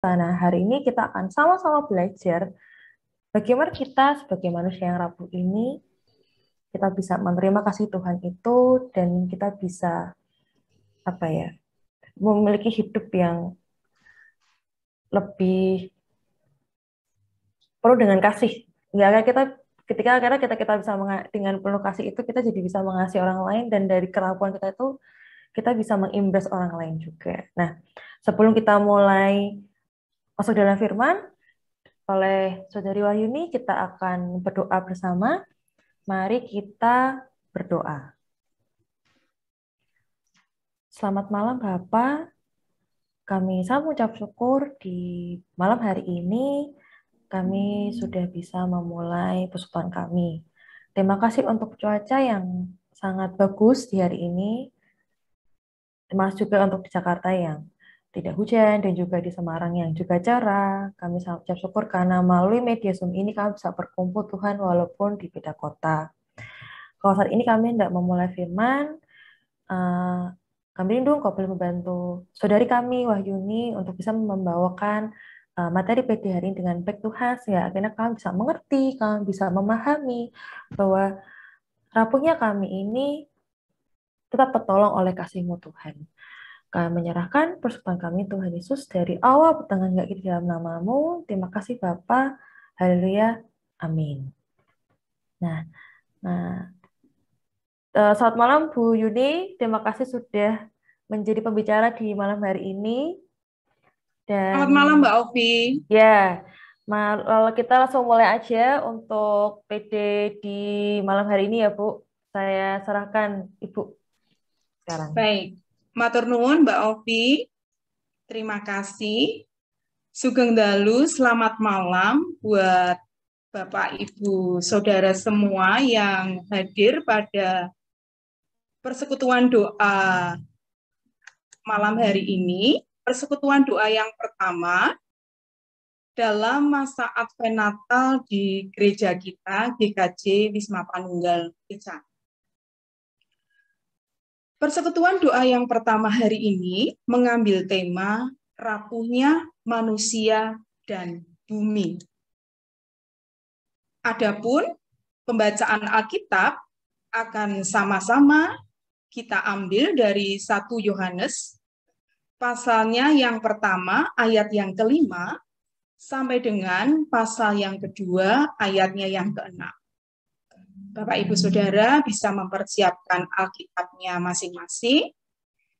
Nah, hari ini kita akan sama-sama belajar bagaimana kita sebagai manusia yang rapuh ini, kita bisa menerima kasih Tuhan itu, dan kita bisa, apa ya, memiliki hidup yang lebih penuh dengan kasih. Nggak kayak kita, ketika karena kita bisa dengan penuh kasih itu, kita jadi bisa mengasihi orang lain, dan dari kerapuhan kita itu, kita bisa mengimbas orang lain juga. Nah, sebelum kita mulai masuk dalam firman, oleh Saudari Wahyuni, kita akan berdoa bersama. Mari kita berdoa. Selamat malam Bapak, kami sangat mengucap syukur di malam hari ini kami sudah bisa memulai persekutuan kami. Terima kasih untuk cuaca yang sangat bagus di hari ini, termasuk juga untuk di Jakarta yang tidak hujan dan juga di Semarang yang juga cerah. Kami sangat mengucap syukur karena melalui media Zoom ini kami bisa berkumpul Tuhan walaupun di beda kota. Kalau saat ini kami tidak memulai firman, Eh, kami rindu kau boleh membantu saudari kami Wahyuni untuk bisa membawakan materi PD hari ini dengan baik Tuhan, sehingga akhirnya kami bisa mengerti, kami bisa memahami bahwa rapuhnya kami ini tetap tertolong oleh kasih-Mu Tuhan. Kami menyerahkan persekutuan kami Tuhan Yesus dari awal pertengahan hingga akhir di dalam nama-Mu. Terima kasih Bapa. Haleluya. Amin. Nah, nah selamat malam Bu Yuni, terima kasih sudah menjadi pembicara di malam hari ini. Dan Selamat malam Mbak Ovi. ya, lalu kita langsung mulai aja untuk PD di malam hari ini ya Bu. Saya serahkan Ibu sekarang. Baik, matur nuwun Mbak Ovi. Terima kasih. Sugeng Dalu, selamat malam buat Bapak, Ibu, Saudara semua yang hadir pada persekutuan doa malam hari ini. Persekutuan doa yang pertama dalam masa Advent Natal di gereja kita, GKJ Wisma Panunggal Kecapi. Persekutuan doa yang pertama hari ini mengambil tema rapuhnya manusia dan bumi. Adapun pembacaan Alkitab akan sama-sama kita ambil dari 1 Yohanes, pasalnya yang pertama, ayat yang kelima, sampai dengan pasal yang kedua, ayatnya yang keenam. Bapak, Ibu, Saudara bisa mempersiapkan Alkitabnya masing-masing.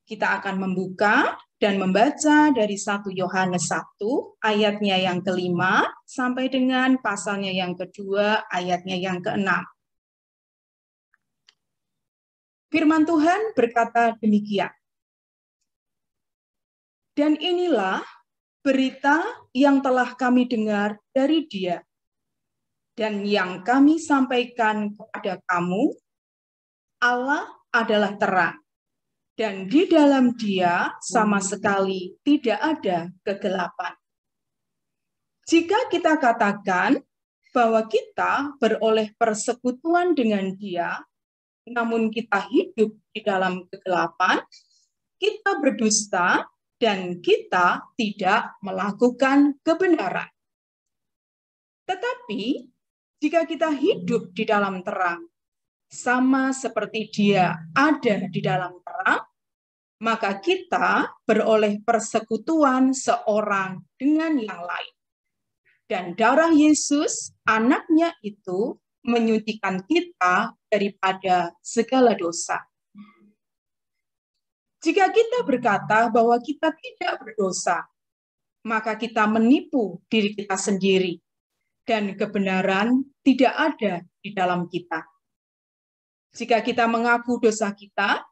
Kita akan membuka dan membaca dari 1 Yohanes 1, ayatnya yang kelima, sampai dengan pasalnya yang kedua, ayatnya yang keenam. Firman Tuhan berkata demikian. Dan inilah berita yang telah kami dengar dari Dia, dan yang kami sampaikan kepada kamu, Allah adalah terang, dan di dalam Dia sama sekali tidak ada kegelapan. Jika kita katakan bahwa kita beroleh persekutuan dengan Dia, namun kita hidup di dalam kegelapan, kita berdusta dan kita tidak melakukan kebenaran. Tetapi jika kita hidup di dalam terang, sama seperti Dia ada di dalam terang, maka kita beroleh persekutuan seorang dengan yang lain. Dan darah Yesus, anaknya itu, menyucikan kita daripada segala dosa. Jika kita berkata bahwa kita tidak berdosa, maka kita menipu diri kita sendiri, dan kebenaran tidak ada di dalam kita. Jika kita mengaku dosa kita,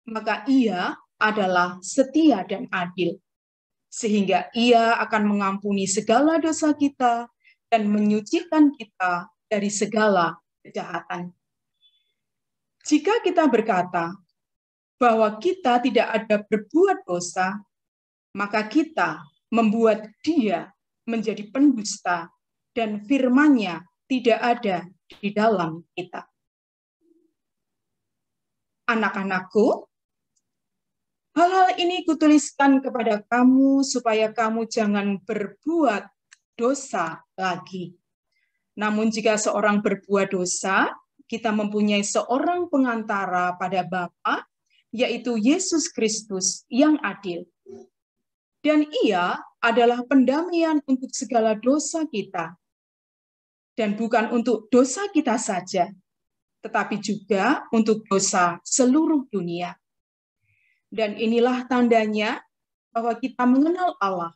maka Ia adalah setia dan adil, sehingga Ia akan mengampuni segala dosa kita dan menyucikan kita dari segala kejahatan. Jika kita berkata bahwa kita tidak ada berbuat dosa, maka kita membuat Dia menjadi pendusta dan firman-Nya tidak ada di dalam kita. Anak-anakku, Hal-hal ini kutuliskan kepada kamu supaya kamu jangan berbuat dosa lagi. Namun jika seorang berbuat dosa, kita mempunyai seorang pengantara pada Bapa, yaitu Yesus Kristus yang adil. Dan ia adalah pendamaian untuk segala dosa kita. Dan bukan untuk dosa kita saja, tetapi juga untuk dosa seluruh dunia. Dan inilah tandanya bahwa kita mengenal Allah,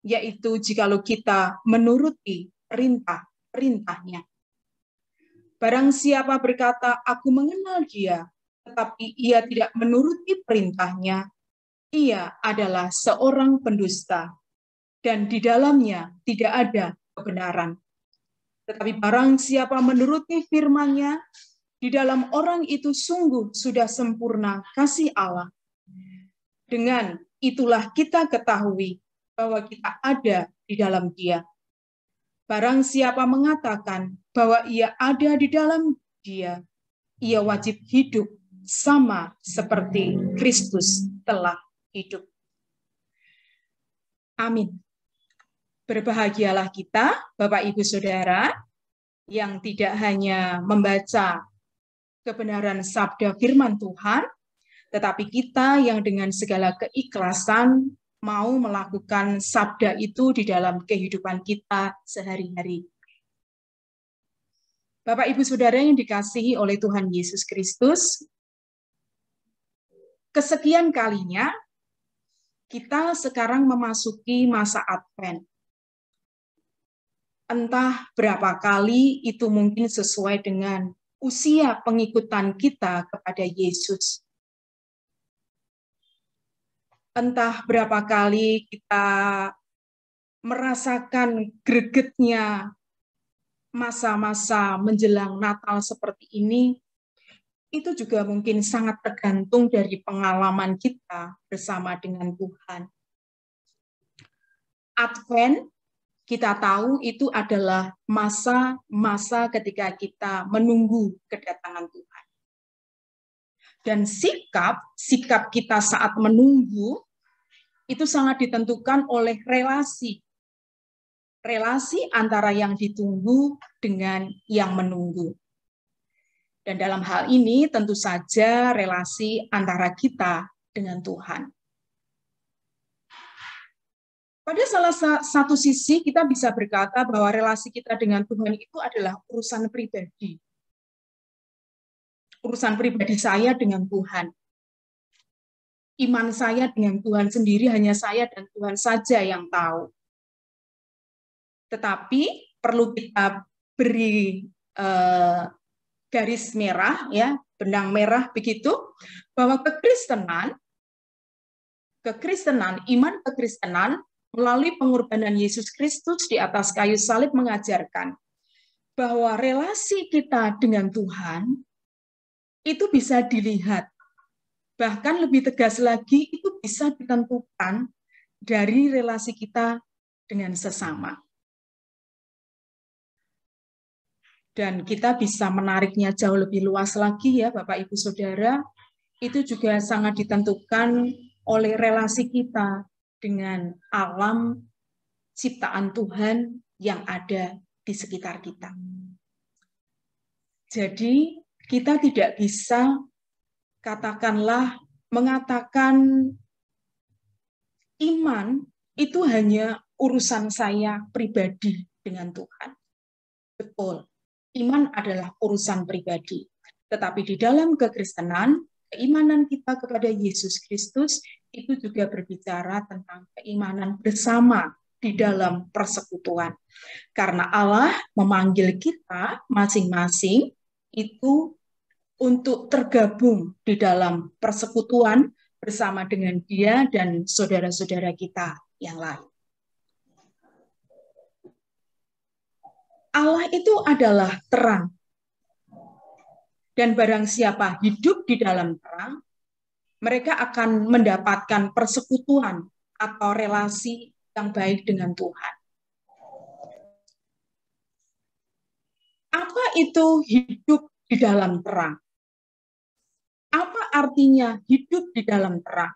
yaitu jikalau kita menuruti perintah-perintahnya. Barang siapa berkata, aku mengenal dia, tetapi ia tidak menuruti perintahnya, ia adalah seorang pendusta, dan di dalamnya tidak ada kebenaran. Tetapi barang siapa menuruti firman-Nya, di dalam orang itu sungguh sudah sempurna kasih Allah. Dengan itulah kita ketahui bahwa kita ada di dalam Dia. Barang siapa mengatakan bahwa ia ada di dalam Dia, ia wajib hidup sama seperti Kristus telah hidup. Amin. Berbahagialah kita, Bapak Ibu Saudara, yang tidak hanya membaca kebenaran sabda firman Tuhan, tetapi kita yang dengan segala keikhlasan mau melakukan sabda itu di dalam kehidupan kita sehari-hari. Bapak Ibu Saudara yang dikasihi oleh Tuhan Yesus Kristus, kesekian kalinya kita sekarang memasuki masa Advent. Entah berapa kali itu mungkin sesuai dengan usia pengikutan kita kepada Yesus. Entah berapa kali kita merasakan gregetnya masa-masa menjelang Natal seperti ini, itu juga mungkin sangat tergantung dari pengalaman kita bersama dengan Tuhan. Advent, kita tahu itu adalah masa-masa ketika kita menunggu kedatangan Tuhan. Dan sikap kita saat menunggu itu sangat ditentukan oleh relasi antara yang ditunggu dengan yang menunggu. Dan dalam hal ini tentu saja relasi antara kita dengan Tuhan. Pada salah satu sisi kita bisa berkata bahwa relasi kita dengan Tuhan itu adalah urusan pribadi. Urusan pribadi saya dengan Tuhan. Iman saya dengan Tuhan sendiri hanya saya dan Tuhan saja yang tahu. Tetapi perlu kita beri garis merah, ya, benang merah begitu, bahwa kekristenan, iman kekristenan melalui pengorbanan Yesus Kristus di atas kayu salib mengajarkan bahwa relasi kita dengan Tuhan itu bisa dilihat. Bahkan lebih tegas lagi, itu bisa ditentukan dari relasi kita dengan sesama. Dan kita bisa menariknya jauh lebih luas lagi ya Bapak Ibu Saudara, itu juga sangat ditentukan oleh relasi kita dengan alam ciptaan Tuhan yang ada di sekitar kita. Jadi kita tidak bisa katakanlah mengatakan iman itu hanya urusan saya pribadi dengan Tuhan. Betul, iman adalah urusan pribadi. Tetapi di dalam kekristenan, keimanan kita kepada Yesus Kristus itu juga berbicara tentang keimanan bersama di dalam persekutuan. Karena Allah memanggil kita masing-masing itu untuk tergabung di dalam persekutuan bersama dengan Dia dan saudara-saudara kita yang lain. Allah itu adalah terang. Dan barang siapa hidup di dalam terang, mereka akan mendapatkan persekutuan atau relasi yang baik dengan Tuhan. Apa itu hidup di dalam terang? Apa artinya hidup di dalam terang?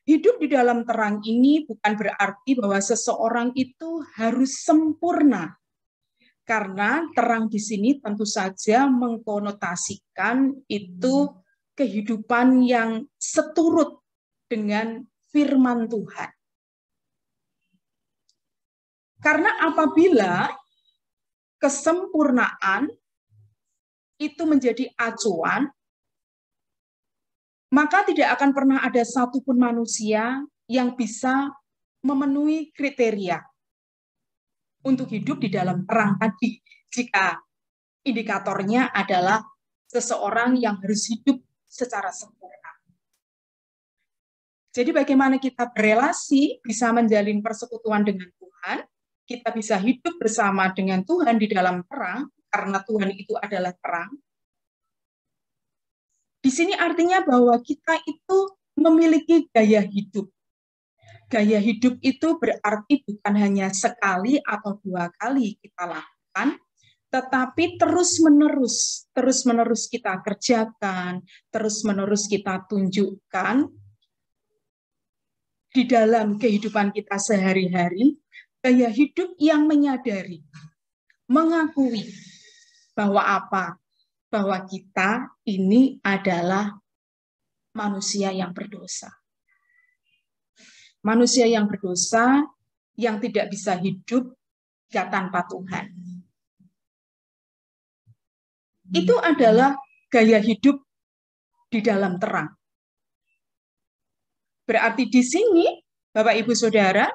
Hidup di dalam terang ini bukan berarti bahwa seseorang itu harus sempurna. Karena terang di sini tentu saja mengkonotasikan itu kehidupan yang seturut dengan firman Tuhan. Karena apabila kesempurnaan itu menjadi acuan, maka tidak akan pernah ada satupun manusia yang bisa memenuhi kriteria untuk hidup di dalam terang tadi, jika indikatornya adalah seseorang yang harus hidup secara sempurna. Jadi bagaimana kita berelasi, bisa menjalin persekutuan dengan Tuhan, kita bisa hidup bersama dengan Tuhan di dalam terang, karena Tuhan itu adalah terang. Di sini artinya bahwa kita itu memiliki gaya hidup. Gaya hidup itu berarti bukan hanya sekali atau 2 kali kita lakukan, tetapi terus-menerus kita kerjakan, terus-menerus kita tunjukkan di dalam kehidupan kita sehari-hari, gaya hidup yang menyadari, mengakui bahwa apa? Bahwa kita ini adalah manusia yang berdosa. Manusia yang berdosa yang tidak bisa hidup tanpa Tuhan. Itu adalah gaya hidup di dalam terang. Berarti di sini, Bapak Ibu Saudara,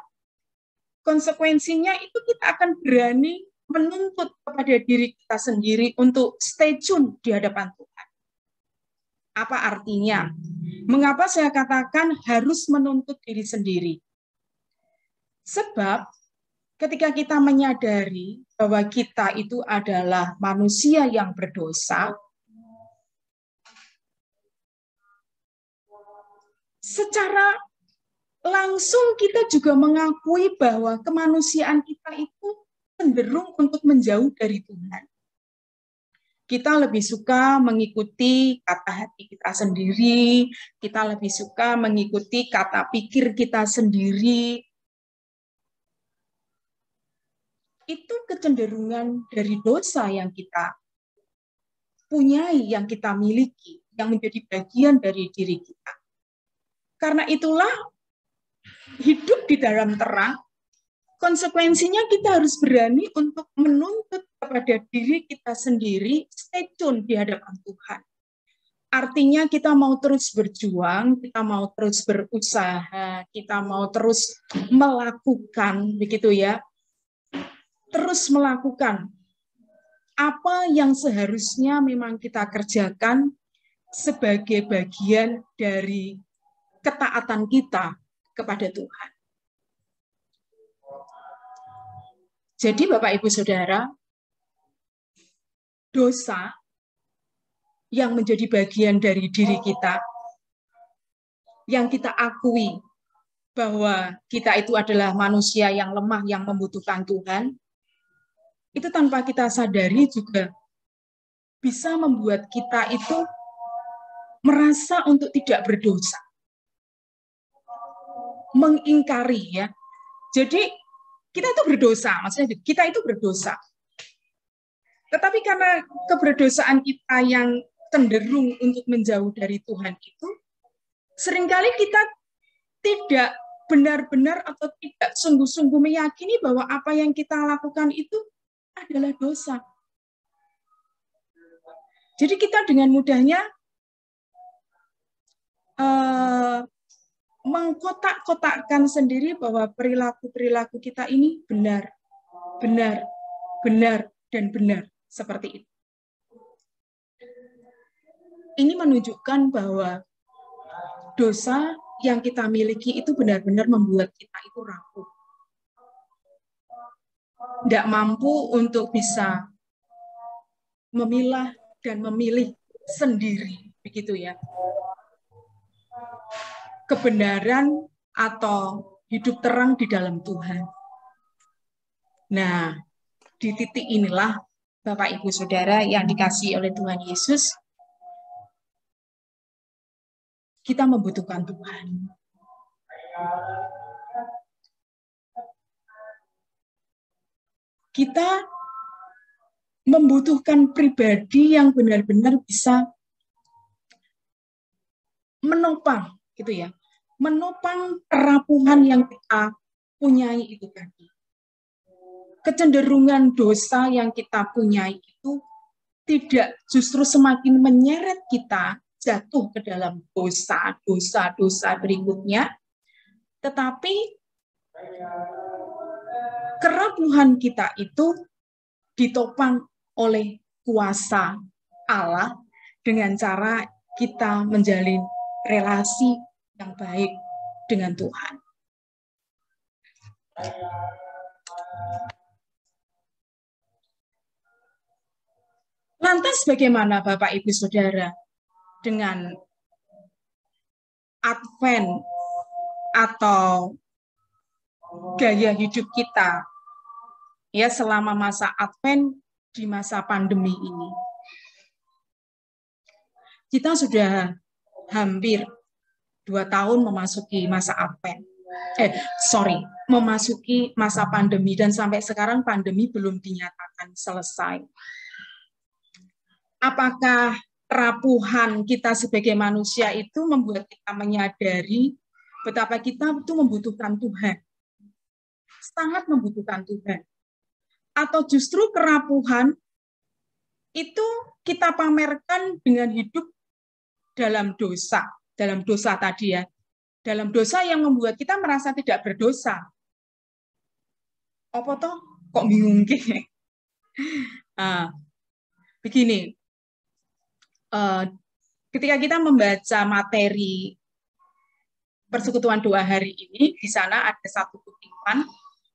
konsekuensinya itu kita akan berani menuntut kepada diri kita sendiri untuk stay tune di hadapan Tuhan. Apa artinya? Mengapa saya katakan harus menuntut diri sendiri? Sebab ketika kita menyadari bahwa kita itu adalah manusia yang berdosa, secara langsung kita juga mengakui bahwa kemanusiaan kita itu cenderung untuk menjauh dari Tuhan. Kita lebih suka mengikuti kata hati kita sendiri, kita lebih suka mengikuti kata pikir kita sendiri. Itu kecenderungan dari dosa yang kita punyai, yang kita miliki, yang menjadi bagian dari diri kita. Karena itulah hidup di dalam terang, konsekuensinya kita harus berani untuk menuntut kepada diri kita sendiri, stay tune di hadapan Tuhan. Artinya kita mau terus berjuang, kita mau terus berusaha, kita mau terus melakukan, begitu ya. Terus melakukan apa yang seharusnya memang kita kerjakan sebagai bagian dari ketaatan kita kepada Tuhan. Jadi Bapak Ibu Saudara, dosa yang menjadi bagian dari diri kita, yang kita akui bahwa kita itu adalah manusia yang lemah, yang membutuhkan Tuhan, itu tanpa kita sadari juga bisa membuat kita itu merasa untuk tidak berdosa. Mengingkari ya. Jadi kita itu berdosa, maksudnya kita itu berdosa. Tetapi karena keberdosaan kita yang cenderung untuk menjauh dari Tuhan itu, seringkali kita tidak benar-benar atau tidak sungguh-sungguh meyakini bahwa apa yang kita lakukan itu adalah dosa. Jadi kita dengan mudahnya mengkotak-kotakkan sendiri bahwa perilaku-perilaku kita ini benar, dan benar, seperti itu. Ini menunjukkan bahwa dosa yang kita miliki itu benar-benar membuat kita itu rapuh. Tidak mampu untuk bisa memilah dan memilih sendiri, begitu ya. Kebenaran atau hidup terang di dalam Tuhan. Nah, di titik inilah Bapak Ibu Saudara yang dikasihi oleh Tuhan Yesus, kita membutuhkan Tuhan. Kita membutuhkan pribadi yang benar-benar bisa menopang, gitu ya, menopang kerapuhan yang kita punyai itu tadi. Kecenderungan dosa yang kita punyai itu tidak justru semakin menyeret kita jatuh ke dalam dosa berikutnya, tetapi kerapuhan kita itu ditopang oleh kuasa Allah dengan cara kita menjalin relasi yang baik dengan Tuhan. Lantas bagaimana Bapak Ibu Saudara dengan Advent atau gaya hidup kita ya selama masa Advent di masa pandemi ini? Kita sudah hampir 2 tahun memasuki masa Advent. Memasuki masa pandemi, dan sampai sekarang pandemi belum dinyatakan selesai. Apakah kerapuhan kita sebagai manusia itu membuat kita menyadari betapa kita itu membutuhkan Tuhan? Sangat membutuhkan Tuhan. Atau justru kerapuhan itu kita pamerkan dengan hidup dalam dosa tadi ya. Dalam dosa yang membuat kita merasa tidak berdosa. Apa toh? Kok bingung gitu? Begini, ketika kita membaca materi persekutuan doa hari ini, di sana ada satu kutipan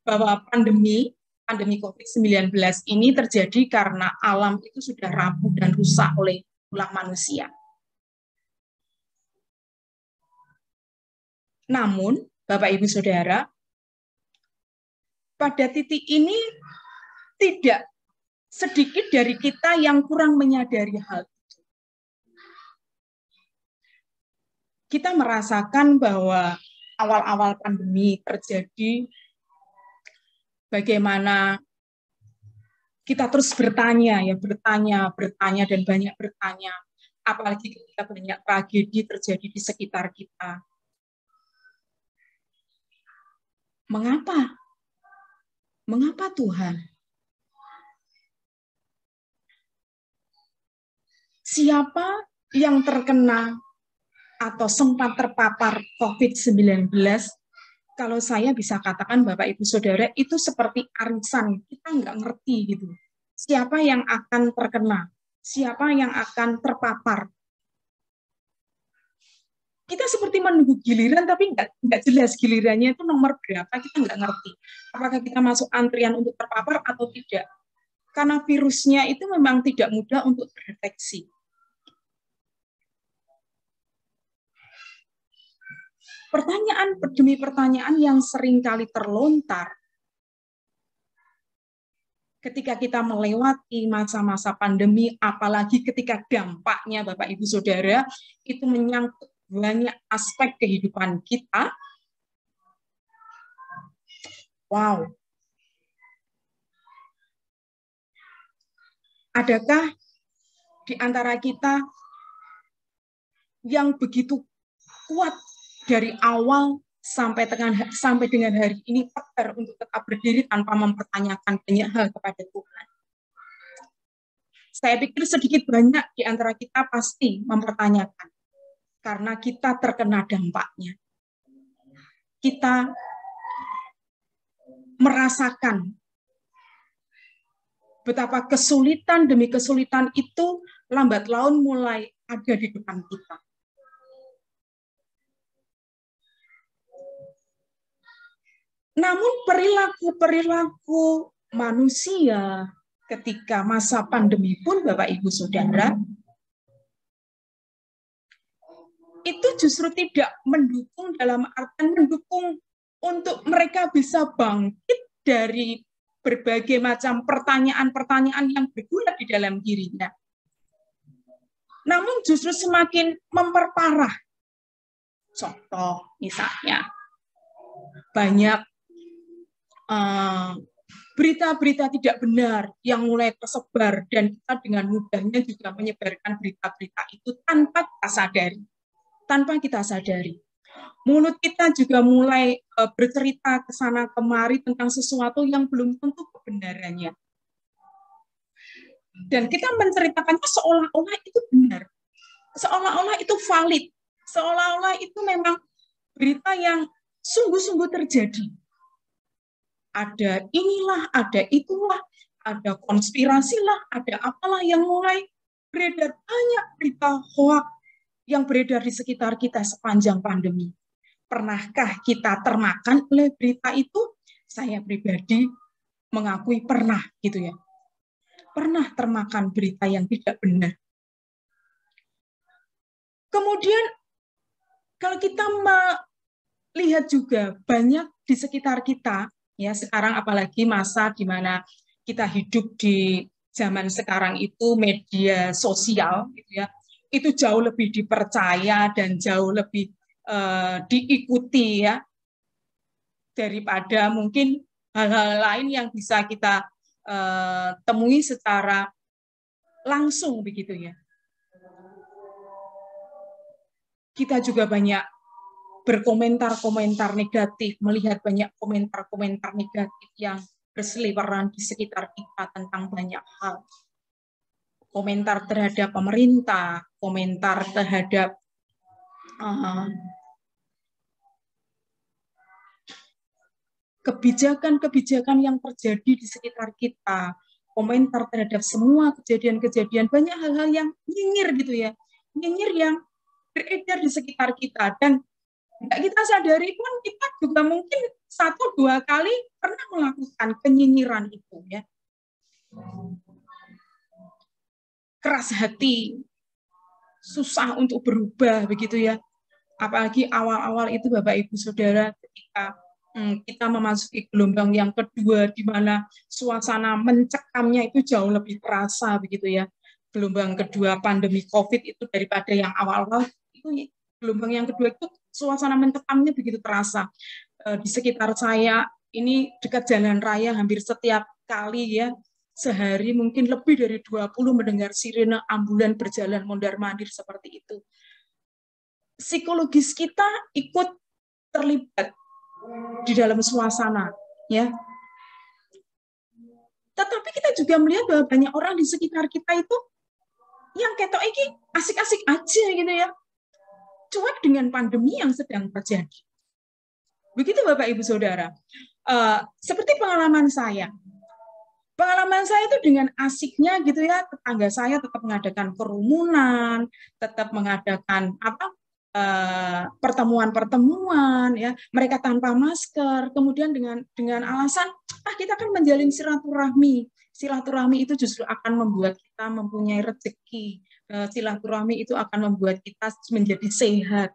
bahwa pandemi COVID-19 ini terjadi karena alam itu sudah rapuh dan rusak oleh ulah manusia. Namun, Bapak Ibu Saudara, pada titik ini tidak sedikit dari kita yang kurang menyadari hal itu. Kita merasakan bahwa awal-awal pandemi terjadi, bagaimana kita terus bertanya dan banyak bertanya, apalagi ketika banyak tragedi terjadi di sekitar kita. Mengapa? Mengapa Tuhan? Siapa yang terkena atau sempat terpapar COVID-19, kalau saya bisa katakan Bapak Ibu Saudara, itu seperti arisan, kita nggak ngerti gitu. Siapa yang akan terkena, siapa yang akan terpapar. Kita seperti menunggu giliran, tapi nggak jelas gilirannya itu nomor berapa, kita nggak ngerti. Apakah kita masuk antrian untuk terpapar atau tidak. Karena virusnya itu memang tidak mudah untuk terdeteksi. Pertanyaan demi pertanyaan yang sering kali terlontar ketika kita melewati masa-masa pandemi, apalagi ketika dampaknya Bapak Ibu Saudara itu menyangkut banyak aspek kehidupan kita. Wow. Adakah di antara kita yang begitu kuat dari awal sampai dengan hari ini tegar untuk tetap berdiri tanpa mempertanyakan banyak hal kepada Tuhan? Saya pikir sedikit banyak di antara kita pasti mempertanyakan, karena kita terkena dampaknya. Kita merasakan betapa kesulitan demi kesulitan itu lambat laun mulai ada di depan kita. Namun perilaku manusia ketika masa pandemi pun, Bapak Ibu Saudara, itu justru tidak mendukung dalam artian mendukung untuk mereka bisa bangkit dari berbagai macam pertanyaan-pertanyaan yang bergulat di dalam dirinya. Namun justru semakin memperparah. Contoh misalnya, banyak berita-berita tidak benar yang mulai tersebar, dan kita dengan mudahnya juga menyebarkan berita-berita itu tanpa kita sadari. Tanpa kita sadari. Mulut kita juga mulai bercerita ke sana kemari tentang sesuatu yang belum tentu kebenarannya. Dan kita menceritakannya seolah-olah itu benar. Seolah-olah itu valid. Seolah-olah itu memang berita yang sungguh-sungguh terjadi. Ada inilah, ada itulah, ada konspirasi lah, ada apalah yang mulai beredar. Banyak berita hoak yang beredar di sekitar kita sepanjang pandemi. Pernahkah kita termakan oleh berita itu? Saya pribadi mengakui pernah, gitu ya. Pernah termakan berita yang tidak benar. Kemudian kalau kita melihat juga banyak di sekitar kita, ya sekarang apalagi masa di mana kita hidup di zaman sekarang itu media sosial, gitu ya, itu jauh lebih dipercaya dan jauh lebih diikuti ya daripada mungkin hal-hal lain yang bisa kita temui secara langsung begitu ya. Kita juga banyak berkomentar-komentar negatif, melihat banyak komentar-komentar negatif yang berseliweran di sekitar kita tentang banyak hal. Komentar terhadap pemerintah, komentar terhadap kebijakan-kebijakan yang terjadi di sekitar kita, komentar terhadap semua kejadian-kejadian, banyak hal-hal yang nyinyir gitu ya, nyinyir yang beredar di sekitar kita, dan tidak kita sadari pun kita juga mungkin 1-2 kali pernah melakukan penyinyiran itu ya. Keras hati, susah untuk berubah begitu ya. Apalagi awal-awal itu Bapak Ibu Saudara, ketika kita memasuki gelombang yang kedua di mana suasana mencekamnya itu jauh lebih terasa begitu ya. Gelombang kedua pandemi Covid itu daripada yang awal-awal, itu gelombang yang kedua itu suasana mencekamnya begitu terasa. Di sekitar saya ini dekat jalan raya hampir setiap kali ya, sehari mungkin lebih dari 20 mendengar sirene ambulan berjalan mondar-mandir seperti itu. Psikologis kita ikut terlibat di dalam suasana ya. Tetapi kita juga melihat bahwa banyak orang di sekitar kita itu yang ketok iki asik-asik aja gitu ya, cuek dengan pandemi yang sedang terjadi. Begitu Bapak Ibu Saudara. Seperti pengalaman saya. Pengalaman saya itu dengan asiknya gitu ya, tetangga saya tetap mengadakan kerumunan, tetap mengadakan pertemuan-pertemuan ya, mereka tanpa masker, kemudian dengan alasan kita kan menjalin silaturahmi. Silaturahmi itu justru akan membuat kita mempunyai rezeki. Silaturahmi itu akan membuat kita menjadi sehat.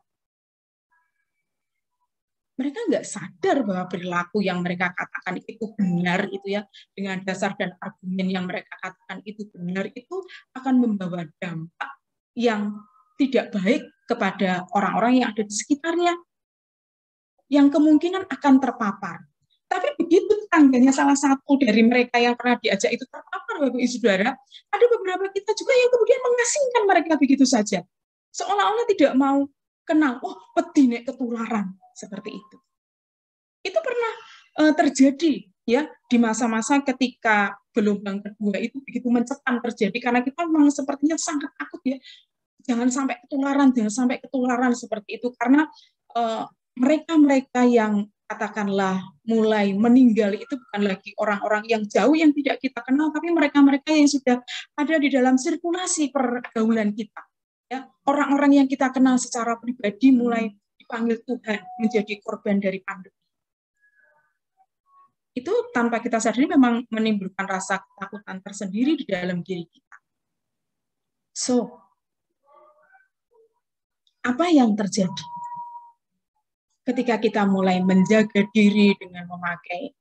Mereka nggak sadar bahwa perilaku yang mereka katakan itu benar itu ya, dengan dasar dan argumen yang mereka katakan itu benar, itu akan membawa dampak yang tidak baik kepada orang-orang yang ada di sekitarnya, yang kemungkinan akan terpapar. Tapi begitu tetangganya salah satu dari mereka yang pernah diajak itu terpapar, Bapak Ibu Saudara, ada beberapa kita juga yang kemudian mengasingkan mereka begitu saja, seolah-olah tidak mau kenal. Pedine ketularan seperti itu. Itu pernah terjadi ya di masa-masa ketika gelombang kedua itu begitu mencekam terjadi, karena kita memang sepertinya sangat takut ya, jangan sampai ketularan seperti itu, karena mereka-mereka yang katakanlah mulai meninggal itu bukan lagi orang-orang yang jauh yang tidak kita kenal, tapi mereka-mereka yang sudah ada di dalam sirkulasi pergaulan kita. Ya, orang-orang yang kita kenal secara pribadi mulai dipanggil Tuhan menjadi korban dari pandemi. Itu tanpa kita sadari memang menimbulkan rasa ketakutan tersendiri di dalam diri kita. So, apa yang terjadi ketika kita mulai menjaga diri dengan memakai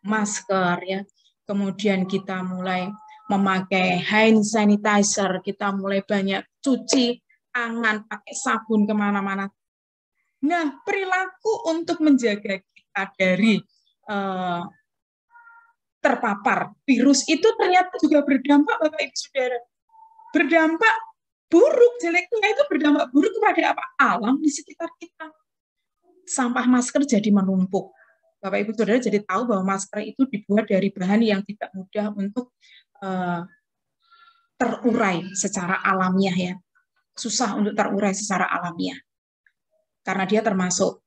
masker ya, kemudian kita mulai memakai hand sanitizer, kita mulai banyak cuci tangan pakai sabun kemana-mana. Nah, perilaku untuk menjaga kita dari terpapar virus itu ternyata juga berdampak, Bapak Ibu Saudara. Berdampak buruk, jeleknya itu berdampak buruk kepada apa? Alam di sekitar kita. Sampah masker jadi menumpuk. Bapak Ibu Saudara jadi tahu bahwa masker itu dibuat dari bahan yang tidak mudah untuk terurai secara alamiah ya. Susah untuk terurai secara alamiah. Karena dia termasuk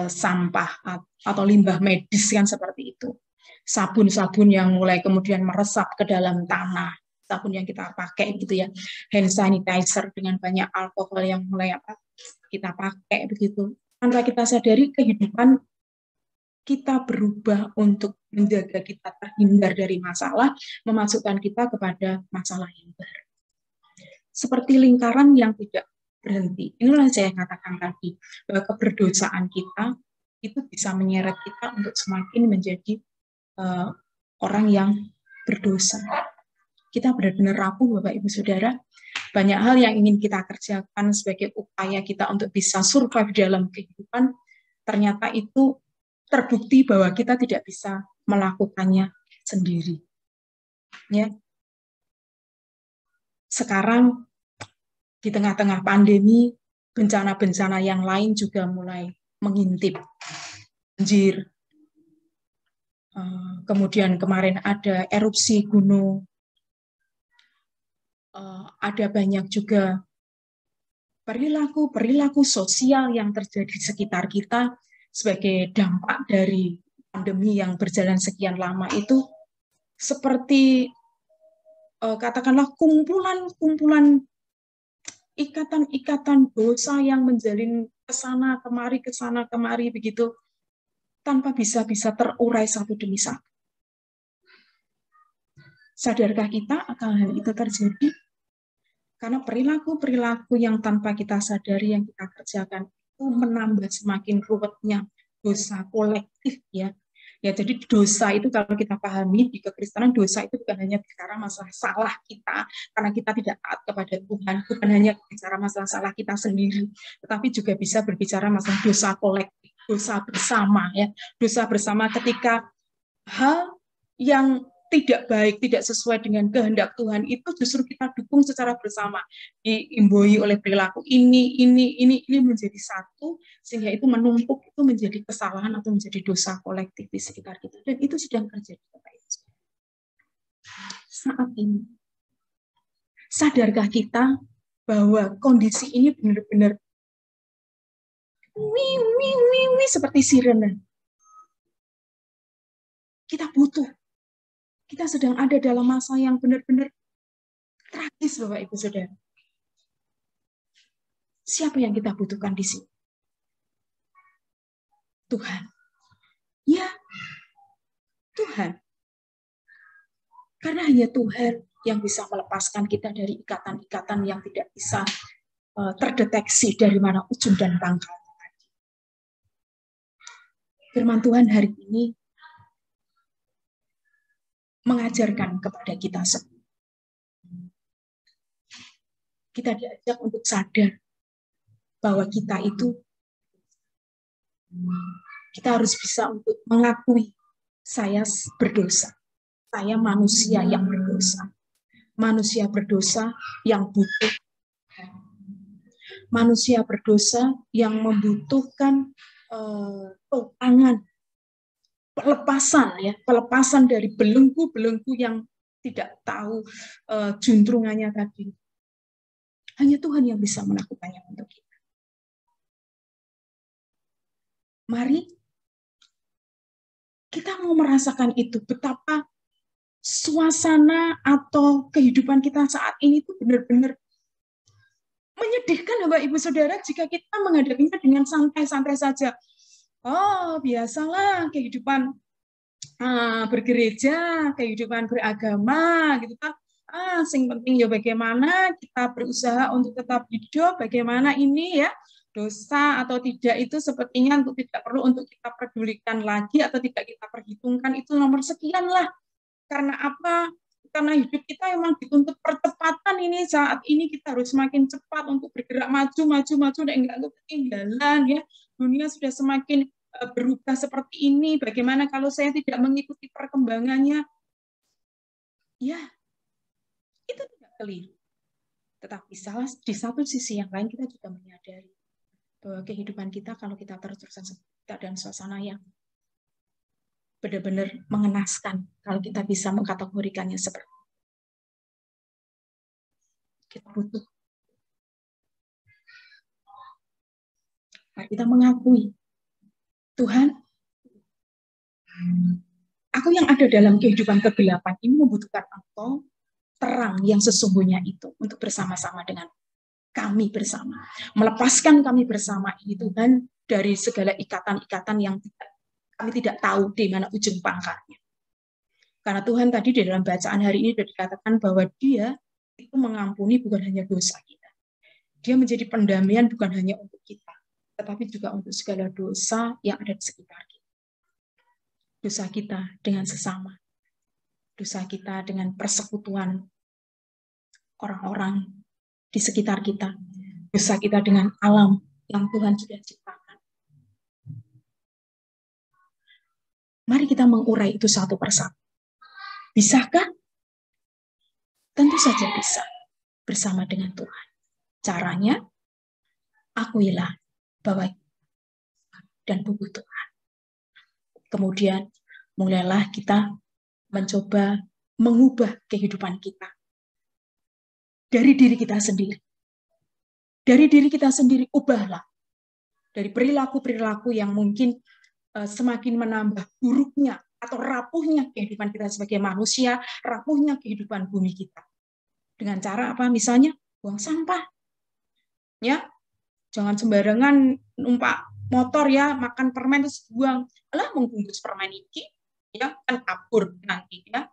sampah atau limbah medis kan seperti itu. Sabun-sabun yang mulai kemudian meresap ke dalam tanah, sabun yang kita pakai gitu ya, hand sanitizer dengan banyak alkohol yang mulai kita pakai begitu. Tanpa kita sadari kehidupan kita berubah untuk menjaga kita terhindar dari masalah, memasukkan kita kepada masalah yang baru. Seperti lingkaran yang tidak berhenti. Inilah saya katakan tadi, bahwa keberdosaan kita itu bisa menyeret kita untuk semakin menjadi orang yang berdosa. Kita benar-benar rapuh, Bapak Ibu Saudara. Banyak hal yang ingin kita kerjakan sebagai upaya kita untuk bisa survive dalam kehidupan, ternyata itu terbukti bahwa kita tidak bisa melakukannya sendiri. Ya. Sekarang di tengah-tengah pandemi, bencana-bencana yang lain juga mulai mengintip. Banjir. Kemudian kemarin ada erupsi gunung. Ada banyak juga perilaku sosial yang terjadi di sekitar kita sebagai dampak dari pandemi yang berjalan sekian lama itu seperti katakanlah kumpulan ikatan dosa yang menjalin kesana kemari begitu tanpa bisa terurai satu demi satu. Sadarkah kita akan hal itu terjadi? Karena perilaku yang tanpa kita sadari yang kita kerjakan itu menambah semakin ruwetnya dosa kolektif ya. Ya, jadi dosa itu kalau kita pahami di kekristenan, dosa itu bukan hanya bicara masalah salah kita karena kita tidak taat kepada Tuhan, bukan hanya bicara masalah salah kita sendiri, tetapi juga bisa berbicara masalah dosa kolektif, dosa bersama ya. Dosa bersama ketika hal yang tidak baik, tidak sesuai dengan kehendak Tuhan itu justru kita dukung secara bersama, diimbui oleh perilaku ini menjadi satu, sehingga itu menumpuk, itu menjadi kesalahan atau menjadi dosa kolektif di sekitar kita, dan itu sedang terjadi saat ini. Sadarkah kita bahwa kondisi ini benar-benar seperti sirene? Kita butuh. Kita sedang ada dalam masa yang benar-benar tragis, Bapak Ibu Saudara. Siapa yang kita butuhkan di sini? Tuhan. Ya, Tuhan. Karena hanya Tuhan yang bisa melepaskan kita dari ikatan-ikatan yang tidak bisa terdeteksi dari mana ujung dan pangkalnya. Firman Tuhan hari ini mengajarkan kepada kita semua. Kita diajak untuk sadar bahwa kita harus bisa untuk mengakui saya berdosa. Saya manusia yang berdosa. Manusia berdosa yang butuh. Manusia berdosa yang membutuhkan topangan, pelepasan dari belenggu-belenggu yang tidak tahu juntrungannya tadi. Hanya Tuhan yang bisa melakukannya untuk kita. Mari kita mau merasakan itu, betapa suasana atau kehidupan kita saat ini itu benar-benar menyedihkan, Bapak Ibu Saudara, jika kita menghadapinya dengan santai-santai saja. Oh, biasalah kehidupan bergereja, kehidupan beragama, gitu kan. Sing penting ya bagaimana kita berusaha untuk tetap hidup, bagaimana ini ya, dosa atau tidak itu sepertinya untuk tidak perlu untuk kita pedulikan lagi atau tidak kita perhitungkan, itu nomor sekian lah. Karena apa? Karena hidup kita memang dituntut percepatan ini, saat ini kita harus semakin cepat untuk bergerak maju, dan enggak untuk ketinggalan ya. Dunia sudah semakin berubah seperti ini? Bagaimana kalau saya tidak mengikuti perkembangannya? Ya, itu tidak keliru. Tetapi di satu sisi yang lain kita juga menyadari bahwa kehidupan kita kalau kita terus-terusan keadaan suasana yang benar-benar mengenaskan, kalau kita bisa mengkategorikannya seperti itu. Kita butuh. Mari kita mengakui, Tuhan, aku yang ada dalam kehidupan kegelapan ini membutuhkan Engkau, terang yang sesungguhnya itu, untuk bersama-sama dengan kami bersama. Melepaskan kami bersama ini, Tuhan, dari segala ikatan-ikatan yang kami tidak tahu di mana ujung pangkalnya. Karena Tuhan tadi di dalam bacaan hari ini sudah dikatakan bahwa Dia itu mengampuni bukan hanya dosa kita. Dia menjadi pendamaian bukan hanya untuk kita, tetapi juga untuk segala dosa yang ada di sekitar kita. Dosa kita dengan sesama. Dosa kita dengan persekutuan orang-orang di sekitar kita. Dosa kita dengan alam yang Tuhan sudah ciptakan. Mari kita mengurai itu satu persatu. Bisakah? Tentu saja bisa. Bersama dengan Tuhan. Caranya, akuilah bahwa dan buku Tuhan. Kemudian, mulailah kita mencoba mengubah kehidupan kita. Dari diri kita sendiri. Dari diri kita sendiri, ubahlah. Dari perilaku-perilaku yang mungkin semakin menambah buruknya atau rapuhnya kehidupan kita sebagai manusia, rapuhnya kehidupan bumi kita. Dengan cara apa? Misalnya, buang sampah. Ya, jangan sembarangan numpak motor ya, makan permen terus buang. Alah, membungkus permen ini, ya kan kabur nanti ya.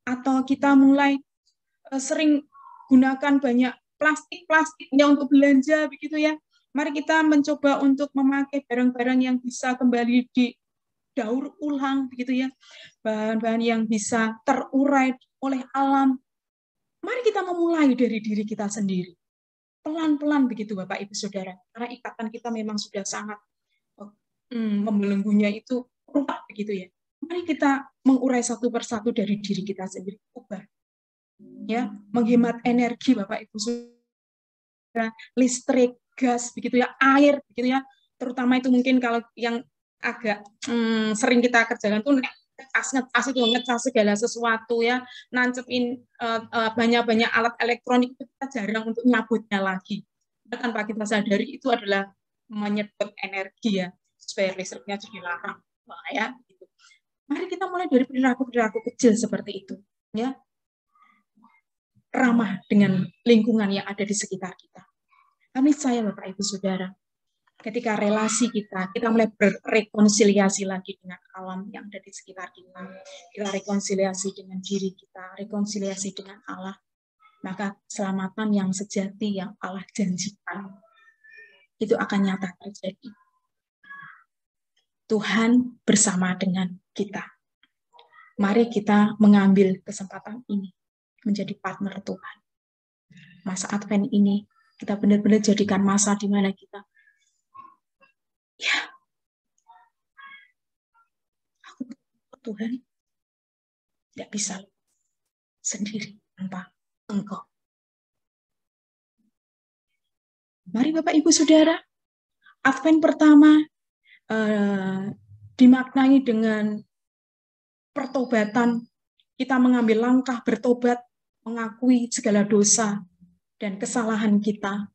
Atau kita mulai sering gunakan banyak plastiknya untuk belanja begitu ya. Mari kita mencoba untuk memakai barang-barang yang bisa kembali didaur ulang begitu ya. Bahan-bahan yang bisa terurai oleh alam. Mari kita memulai dari diri kita sendiri. Pelan-pelan begitu Bapak Ibu Saudara. Karena ikatan kita memang sudah sangat membelenggunya itu rupak begitu ya. Mari kita mengurai satu persatu dari diri kita sendiri. Ubah. Ya, menghemat energi Bapak Ibu Saudara, listrik, gas begitu ya, air begitu ya. Terutama itu mungkin kalau yang agak sering kita kerjakan tuh ngecas segala sesuatu ya, nancepin banyak-banyak alat elektronik itu kita jarang untuk nyabutnya lagi. Tanpa kita sadari itu adalah menyedot energi ya, supaya listriknya jadi larang. Nah, ya, gitu. Mari kita mulai dari perilaku-perilaku kecil seperti itu, ya. Ramah dengan lingkungan yang ada di sekitar kita. Kami saya Bapak Ibu Saudara, ketika relasi kita mulai berrekonsiliasi lagi dengan alam yang ada di sekitar kita, kita rekonsiliasi dengan diri kita, rekonsiliasi dengan Allah, maka keselamatan yang sejati yang Allah janjikan itu akan nyata terjadi. Tuhan bersama dengan kita. Mari kita mengambil kesempatan ini menjadi partner Tuhan. Masa Advent ini kita benar-benar jadikan masa di mana kita ya, aku Tuhan tidak bisa sendiri tanpa Engkau. Mari Bapak Ibu Saudara, Advent pertama dimaknai dengan pertobatan. Kita mengambil langkah bertobat, mengakui segala dosa dan kesalahan kita.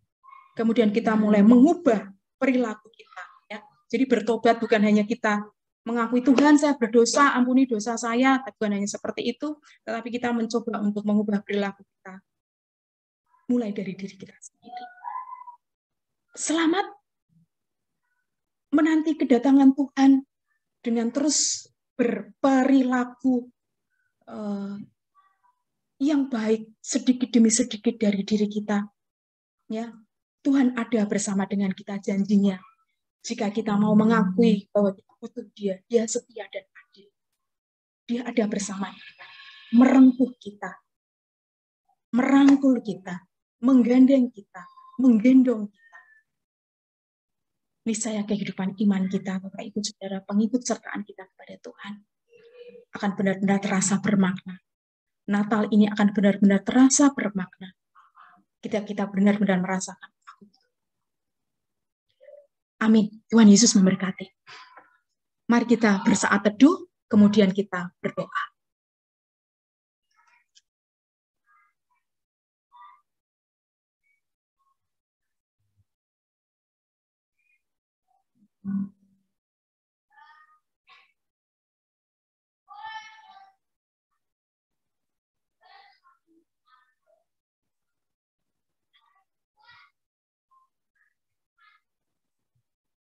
Kemudian kita mulai mengubah perilaku kita. Ya. Jadi bertobat bukan hanya kita mengakui Tuhan saya berdosa, ampuni dosa saya, bukan hanya seperti itu, tetapi kita mencoba untuk mengubah perilaku kita. Mulai dari diri kita sendiri. Selamat menanti kedatangan Tuhan dengan terus berperilaku yang baik sedikit demi sedikit dari diri kita. Ya, Tuhan ada bersama dengan kita janjinya. Jika kita mau mengakui bahwa kita butuh Dia, Dia setia dan adil. Dia ada bersama kita, merengkuh kita, merangkul kita, menggandeng kita, menggendong kita. niscaya kehidupan iman kita, Bapak Ibu Saudara, pengikut sertaan kita kepada Tuhan, akan benar-benar terasa bermakna. Natal ini akan benar-benar terasa bermakna. Kita benar-benar merasakan. Amin. Tuhan Yesus memberkati. Mari kita bersaat teduh, kemudian kita berdoa.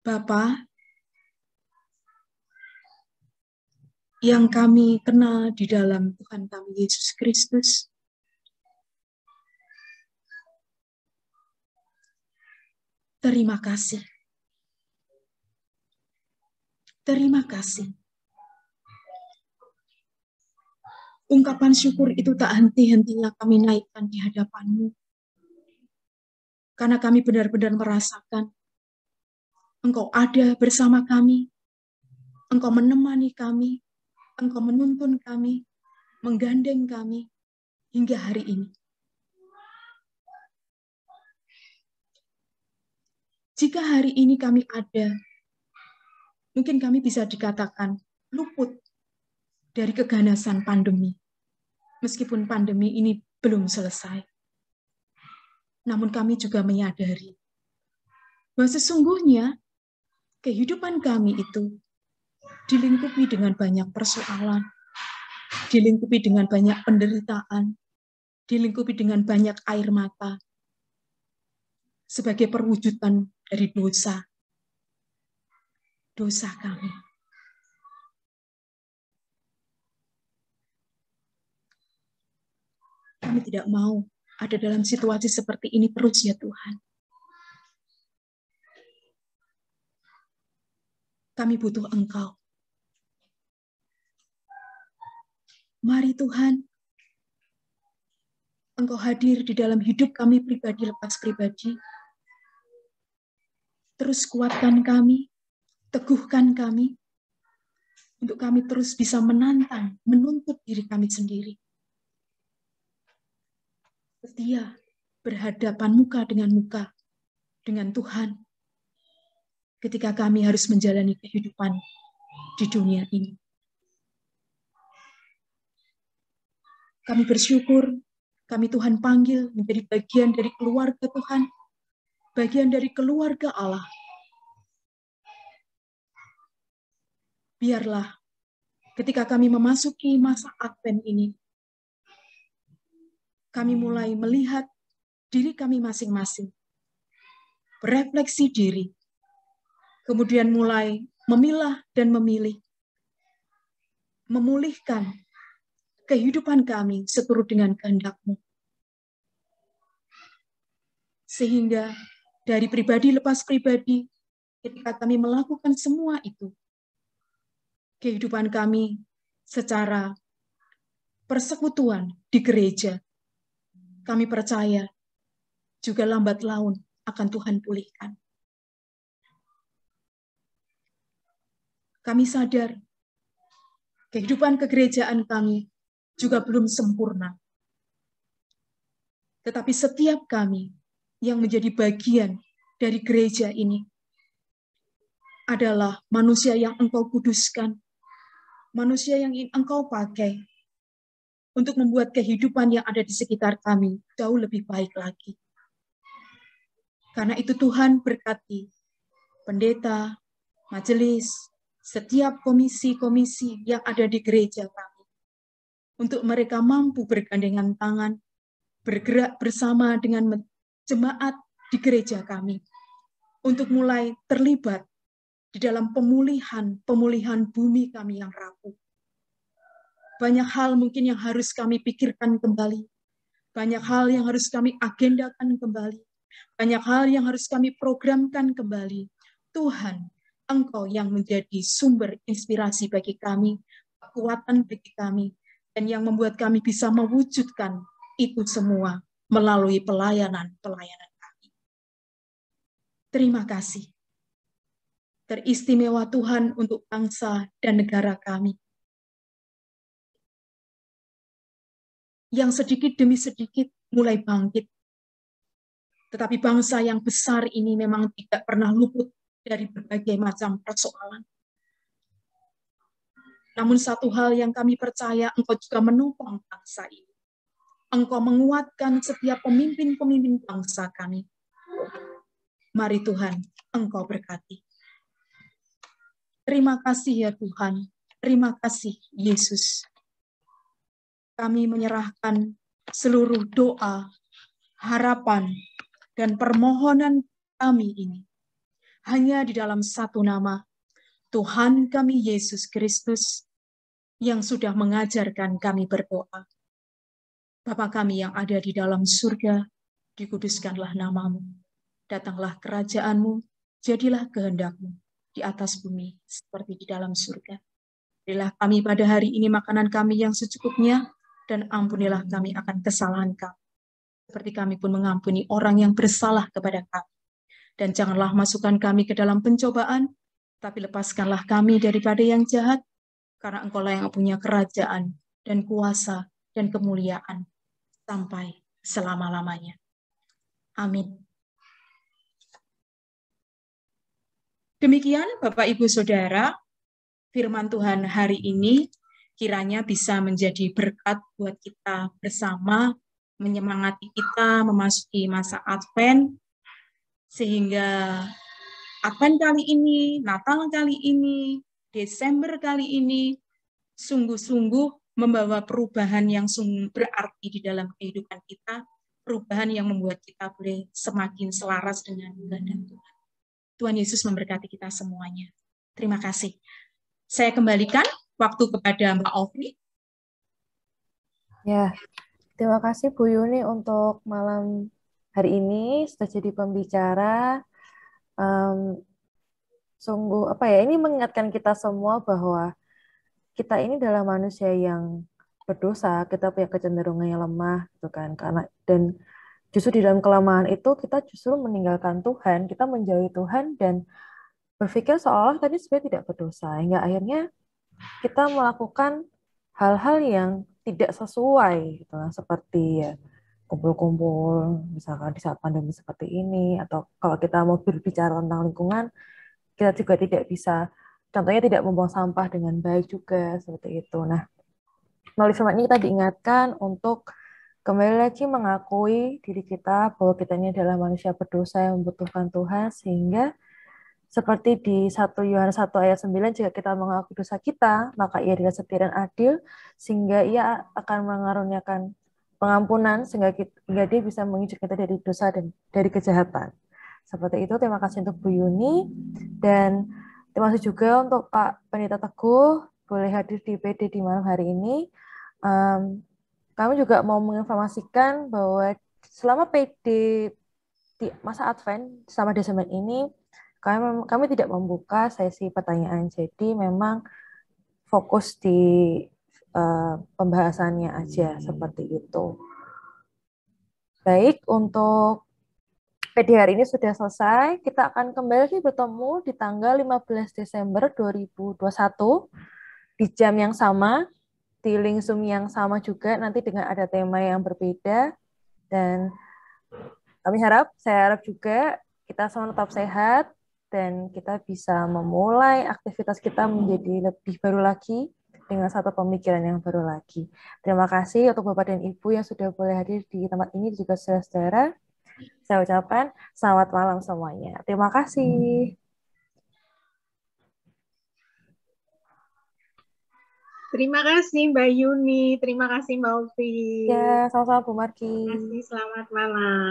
Bapa yang kami kenal di dalam Tuhan kami Yesus Kristus, terima kasih. Terima kasih. Ungkapan syukur itu tak henti-hentinya kami naikkan di hadapan-Mu. Karena kami benar-benar merasakan Engkau ada bersama kami, Engkau menemani kami, Engkau menuntun kami, menggandeng kami hingga hari ini. Jika hari ini kami ada, mungkin kami bisa dikatakan luput dari keganasan pandemi. Meskipun pandemi ini belum selesai. Namun kami juga menyadari bahwa sesungguhnya kehidupan kami itu dilingkupi dengan banyak persoalan, dilingkupi dengan banyak penderitaan, dilingkupi dengan banyak air mata, sebagai perwujudan dari dosa kami. Kami tidak mau ada dalam situasi seperti ini terus ya Tuhan. Kami butuh Engkau. Mari Tuhan, Engkau hadir di dalam hidup kami pribadi lepas pribadi. Terus kuatkan kami, teguhkan kami, untuk kami terus bisa menantang, menuntut diri kami sendiri. Setia berhadapan muka dengan Tuhan, ketika kami harus menjalani kehidupan di dunia ini. Kami bersyukur, kami Tuhan panggil menjadi bagian dari keluarga Tuhan, bagian dari keluarga Allah. Biarlah ketika kami memasuki masa Advent ini, kami mulai melihat diri kami masing-masing, berefleksi diri, kemudian mulai memilah dan memilih, memulihkan kehidupan kami seturut dengan kehendak-Mu. Sehingga dari pribadi lepas pribadi, ketika kami melakukan semua itu, kehidupan kami secara persekutuan di gereja, kami percaya juga lambat laun akan Tuhan pulihkan. Kami sadar kehidupan kegerejaan kami juga belum sempurna. Tetapi setiap kami yang menjadi bagian dari gereja ini adalah manusia yang Engkau kuduskan, manusia yang Engkau pakai untuk membuat kehidupan yang ada di sekitar kami jauh lebih baik lagi. Karena itu Tuhan berkati pendeta, majelis, setiap komisi-komisi yang ada di gereja kami, untuk mereka mampu bergandengan tangan, bergerak bersama dengan jemaat di gereja kami, untuk mulai terlibat di dalam pemulihan bumi kami yang rapuh. Banyak hal mungkin yang harus kami pikirkan kembali, banyak hal yang harus kami agendakan kembali, banyak hal yang harus kami programkan kembali. Tuhan, Engkau yang menjadi sumber inspirasi bagi kami, kekuatan bagi kami, dan yang membuat kami bisa mewujudkan itu semua melalui pelayanan kami. Terima kasih. teristimewa Tuhan untuk bangsa dan negara kami. Yang sedikit demi sedikit mulai bangkit. Tetapi bangsa yang besar ini memang tidak pernah luput dari berbagai macam persoalan. Namun satu hal yang kami percaya, Engkau juga menopang bangsa ini. Engkau menguatkan setiap pemimpin-pemimpin bangsa kami. Mari Tuhan, Engkau berkati. Terima kasih ya Tuhan. Terima kasih Yesus. Kami menyerahkan seluruh doa, harapan, dan permohonan kami ini hanya di dalam satu nama, Tuhan kami Yesus Kristus, yang sudah mengajarkan kami berdoa. Bapa kami yang ada di dalam surga, dikuduskanlah namamu. Datanglah kerajaanmu, jadilah kehendak-Mu di atas bumi seperti di dalam surga. Berilah kami pada hari ini makanan kami yang secukupnya, dan ampunilah kami akan kesalahan kami, seperti kami pun mengampuni orang yang bersalah kepada kami. Dan janganlah masukkan kami ke dalam pencobaan, tapi lepaskanlah kami daripada yang jahat, karena Engkau-lah yang punya kerajaan dan kuasa dan kemuliaan sampai selama-lamanya. Amin. Demikian Bapak Ibu Saudara, firman Tuhan hari ini kiranya bisa menjadi berkat buat kita bersama, menyemangati kita memasuki masa Advent, sehingga Advent kali ini, Natal kali ini, Desember kali ini, sungguh-sungguh membawa perubahan yang sungguh berarti di dalam kehidupan kita, perubahan yang membuat kita boleh semakin selaras dengan kehendak Tuhan. Tuhan Yesus memberkati kita semuanya. Terima kasih. Saya kembalikan waktu kepada Mbak Ovni. Ya, terima kasih Bu Yuni untuk malam hari ini sudah jadi pembicara. Sungguh apa ya? Ini mengingatkan kita semua bahwa kita ini adalah manusia yang berdosa. Kita punya kecenderungan yang lemah, gitu kan? Dan justru di dalam kelemahan itu kita justru meninggalkan Tuhan, kita menjauhi Tuhan dan berpikir seolah tadi sebenarnya tidak berdosa. Hingga akhirnya kita melakukan hal-hal yang tidak sesuai, gitu, seperti ya kumpul-kumpul, misalkan di saat pandemi seperti ini, atau kalau kita mau berbicara tentang lingkungan, kita juga tidak bisa, contohnya tidak membuang sampah dengan baik juga, seperti itu. Nah, melalui firman ini kita diingatkan untuk kembali lagi mengakui diri kita bahwa kita ini adalah manusia berdosa yang membutuhkan Tuhan, sehingga seperti di 1 Yohanes 1 ayat 9, jika kita mengaku dosa kita, maka ia adalah setia dan adil, sehingga ia akan mengaruniakan pengampunan, sehingga dia bisa mengizinkan kita dari dosa dan dari kejahatan. Seperti itu, terima kasih untuk Bu Yuni, dan terima kasih juga untuk Pak Pendeta Teguh, boleh hadir di PD di malam hari ini. Kami juga mau menginformasikan bahwa selama PD di masa Advent, selama Desember ini, kami tidak membuka sesi pertanyaan, jadi memang fokus di pembahasannya aja seperti itu. Baik, untuk PD hari ini sudah selesai. Kita akan kembali bertemu di tanggal 15 Desember 2021 di jam yang sama, di link Zoom yang sama juga, nanti dengan ada tema yang berbeda. Dan saya harap juga kita semua tetap sehat, dan kita bisa memulai aktivitas kita menjadi lebih baru lagi dengan satu pemikiran yang baru lagi. Terima kasih untuk Bapak dan Ibu yang sudah boleh hadir di tempat ini, juga saudara-saudara. Saya ucapkan selamat malam semuanya. Terima kasih. Terima kasih Mbak Yuni, terima kasih Mbak Ovi. Ya, sama-sama Bu Marki. Terima kasih, selamat malam.